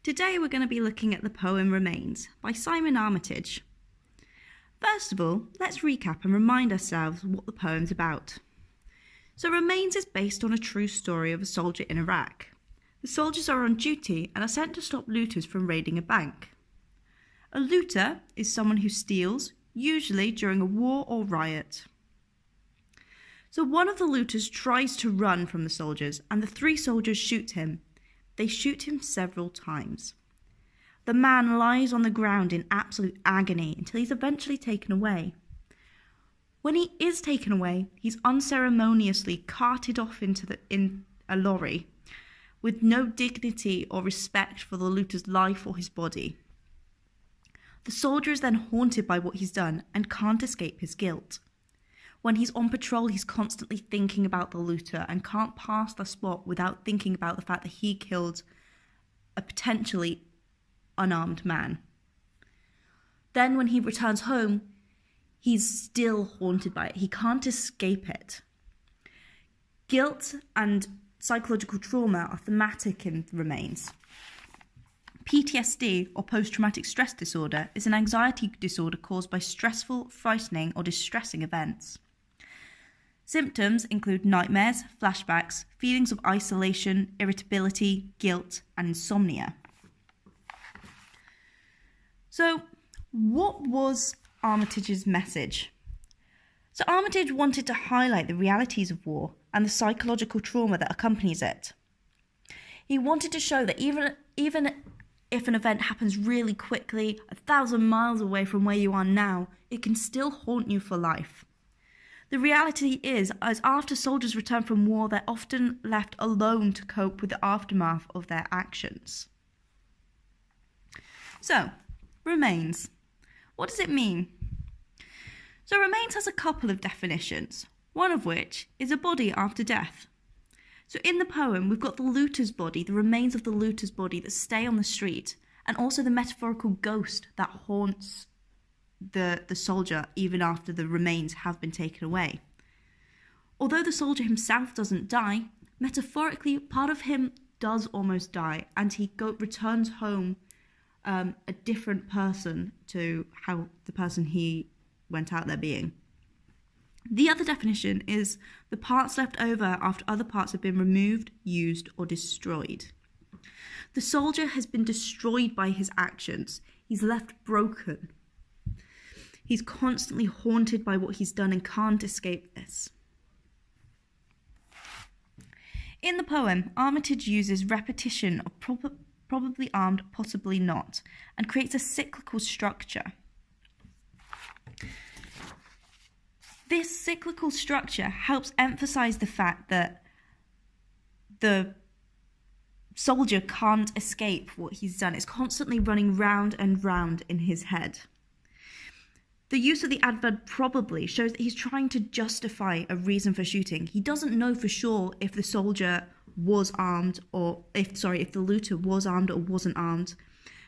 Today we're going to be looking at the poem Remains by Simon Armitage. First of all, let's recap and remind ourselves what the poem's about. So Remains is based on a true story of a soldier in Iraq. The soldiers are on duty and are sent to stop looters from raiding a bank. A looter is someone who steals, usually during a war or riot. So one of the looters tries to run from the soldiers and the three soldiers shoot him. They shoot him several times. The man lies on the ground in absolute agony until he's eventually taken away. When he is taken away, he's unceremoniously carted off in a lorry with no dignity or respect for the looter's life or his body. The soldier is then haunted by what he's done and can't escape his guilt. When he's on patrol, he's constantly thinking about the looter and can't pass the spot without thinking about the fact that he killed a potentially unarmed man. Then when he returns home, he's still haunted by it. He can't escape it. Guilt and psychological trauma are thematic in Remains. PTSD, or post-traumatic stress disorder, is an anxiety disorder caused by stressful, frightening, or distressing events. Symptoms include nightmares, flashbacks, feelings of isolation, irritability, guilt, and insomnia. So, what was Armitage's message? So Armitage wanted to highlight the realities of war and the psychological trauma that accompanies it. He wanted to show that even if an event happens really quickly, 1,000 miles away from where you are now, it can still haunt you for life. The reality is, as after soldiers return from war, they're often left alone to cope with the aftermath of their actions. So, Remains. What does it mean? So Remains has a couple of definitions, one of which is a body after death. So in the poem, we've got the looter's body, the remains of the looter's body that stay on the street, and also the metaphorical ghost that haunts the soldier even after the remains have been taken away. Although the soldier himself doesn't die, metaphorically, part of him does almost die, and he returns home a different person to how the person he went out there being. The other definition is the parts left over after other parts have been removed, used, or destroyed. The soldier has been destroyed by his actions. He's left broken. He's constantly haunted by what he's done and can't escape this. In the poem, Armitage uses repetition of probably armed, possibly not, and creates a cyclical structure. This cyclical structure helps emphasize the fact that the soldier can't escape what he's done. It's constantly running round and round in his head. The use of the adverb probably shows that he's trying to justify a reason for shooting. He doesn't know for sure if the soldier was armed or if the looter was armed or wasn't armed.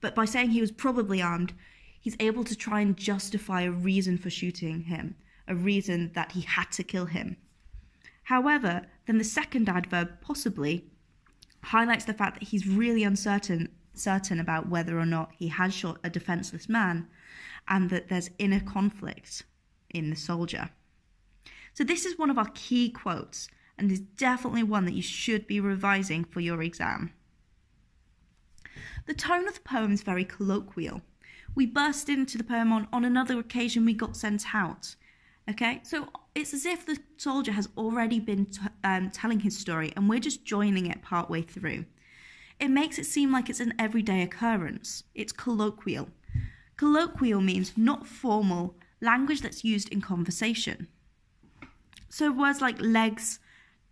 But by saying he was probably armed, he's able to try and justify a reason for shooting him, a reason that he had to kill him. However, then the second adverb, possibly, highlights the fact that he's really certain about whether or not he has shot a defenseless man, and that there's inner conflict in the soldier. So this is one of our key quotes, and is definitely one that you should be revising for your exam. The tone of the poem is very colloquial. We burst into the poem on another occasion we got sent out. Okay, so it's as if the soldier has already been telling his story and we're just joining it partway through. It makes it seem like it's an everyday occurrence. It's colloquial. Colloquial means not formal, language that's used in conversation. So words like legs,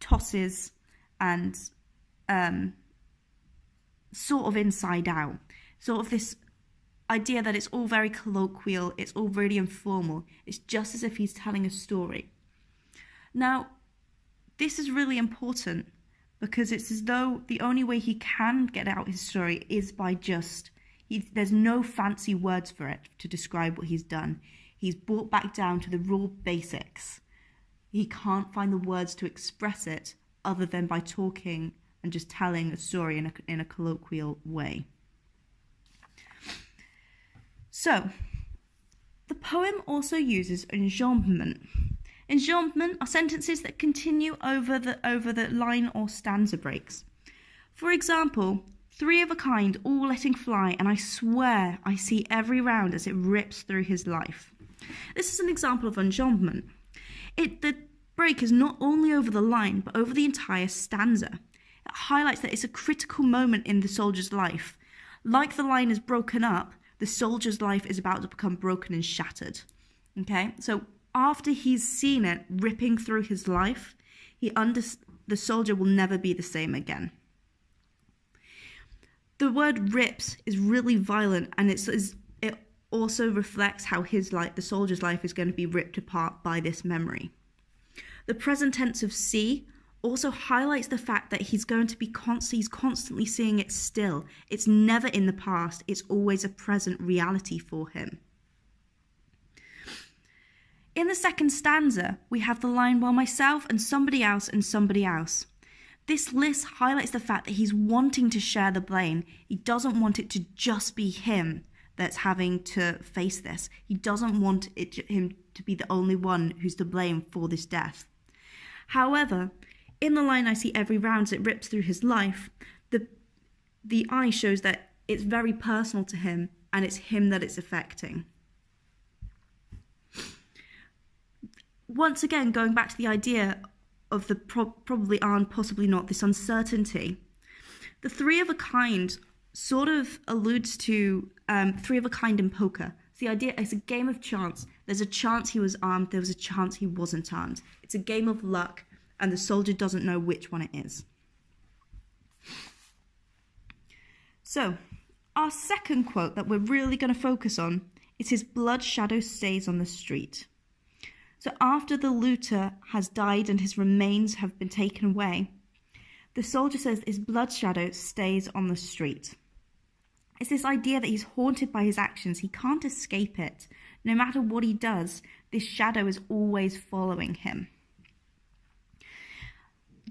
tosses, and sort of inside out. Sort of this idea that it's all very colloquial, it's all really informal. It's just as if he's telling a story. Now, this is really important because it's as though the only way he can get out his story is by there's no fancy words for it to describe what he's done. He's brought back down to the raw basics. He can't find the words to express it other than by talking and just telling a story in a colloquial way. So, the poem also uses enjambment. Enjambment are sentences that continue over the line or stanza breaks. For example, three of a kind, all letting fly, and I swear I see every round as it rips through his life. This is an example of enjambment. The break is not only over the line, but over the entire stanza. It highlights that it's a critical moment in the soldier's life. Like the line is broken up, the soldier's life is about to become broken and shattered. Okay, so after he's seen it ripping through his life, the soldier will never be the same again. The word rips is really violent, and it also reflects how the soldier's life is going to be ripped apart by this memory. The present tense of see also highlights the fact that he's constantly seeing it still. It's never in the past, it's always a present reality for him. In the second stanza, we have the line, while myself and somebody else and somebody else. This list highlights the fact that he's wanting to share the blame. He doesn't want it to just be him that's having to face this. He doesn't want him to be the only one who's to blame for this death. However, in the line, I see every round as it rips through his life, the I shows that it's very personal to him, and it's him that it's affecting. Once again, going back to the idea of the probably are and possibly not, this uncertainty, the three of a kind sort of alludes to three of a kind in poker. It's the idea, it's a game of chance. There's a chance he was armed, there was a chance he wasn't armed. It's a game of luck, and the soldier doesn't know which one it is. So, our second quote that we're really going to focus on is his blood shadow stays on the street. So after the looter has died and his remains have been taken away, the soldier says his blood shadow stays on the street. It's this idea that he's haunted by his actions. He can't escape it. No matter what he does, this shadow is always following him.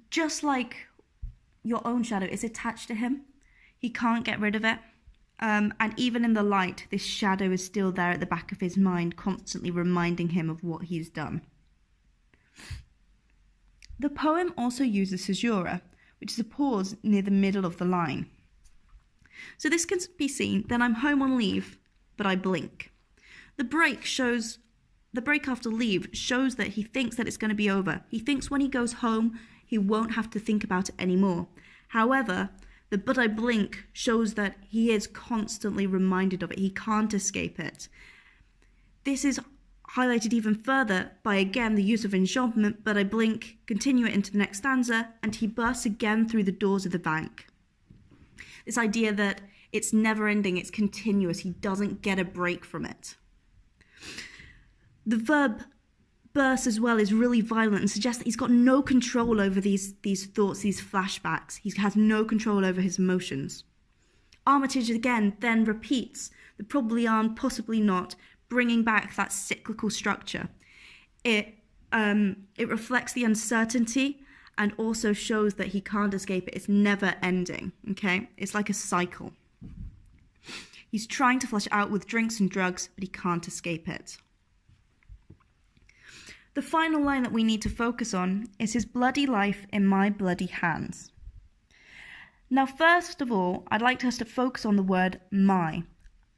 Just like your own shadow is attached to him, he can't get rid of it. And even in the light, this shadow is still there at the back of his mind, constantly reminding him of what he's done. The poem also uses caesura, which is a pause near the middle of the line. So this can be seen, then I'm home on leave, but I blink. The break after leave shows that he thinks that it's going to be over. He thinks when he goes home, he won't have to think about it anymore. However, the but I blink shows that he is constantly reminded of it. He can't escape it. This is highlighted even further by, again, the use of enjambment, but I blink, continue it into the next stanza, and he bursts again through the doors of the bank. This idea that it's never ending, it's continuous. He doesn't get a break from it. The verb burst as well is really violent and suggests that he's got no control over these thoughts, these flashbacks. He has no control over his emotions. Armitage again then repeats the probably are and possibly not, bringing back that cyclical structure. It reflects the uncertainty and also shows that he can't escape it. It's never ending, okay? It's like a cycle. He's trying to flush it out with drinks and drugs, but he can't escape it. The final line that we need to focus on is his bloody life in my bloody hands. Now, first of all, I'd like us to focus on the word my.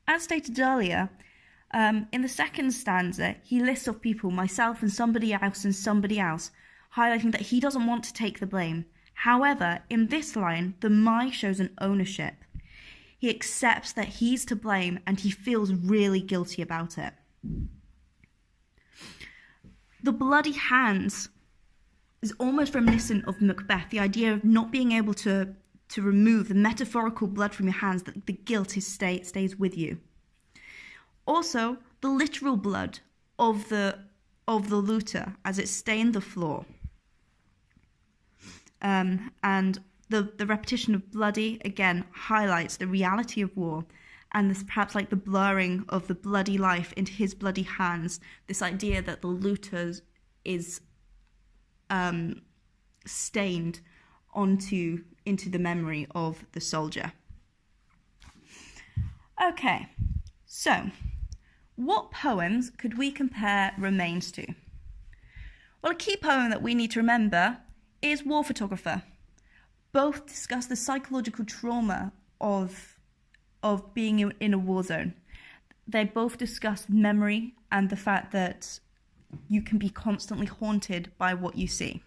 As stated earlier, in the second stanza, he lists off people, myself and somebody else, highlighting that he doesn't want to take the blame. However, in this line, the my shows an ownership. He accepts that he's to blame and he feels really guilty about it. The bloody hands is almost reminiscent of Macbeth, the idea of not being able to remove the metaphorical blood from your hands, that the guilt stays with you. Also, the literal blood of the looter as it stained the floor. And the repetition of bloody, again, highlights the reality of war, and this perhaps like the blurring of the bloody life into his bloody hands, this idea that the looter is stained into the memory of the soldier. Okay, so what poems could we compare Remains to? Well, a key poem that we need to remember is War Photographer. Both discuss the psychological trauma of being in a war zone. They both discuss memory and the fact that you can be constantly haunted by what you see.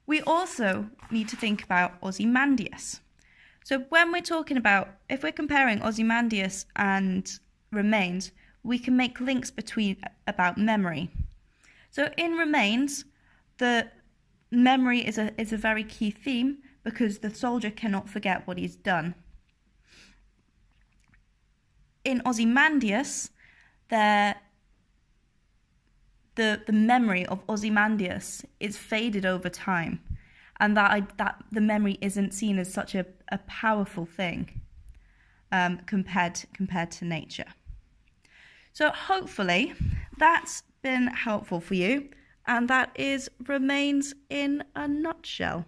We also need to think about Ozymandias. So when we're talking about, if we're comparing Ozymandias and Remains, we can make links about memory. So in Remains, the memory is a very key theme because the soldier cannot forget what he's done. In Ozymandias, the memory of Ozymandias is faded over time, and that the memory isn't seen as such a powerful thing compared to nature. So hopefully that's been helpful for you, and that is Remains in a nutshell.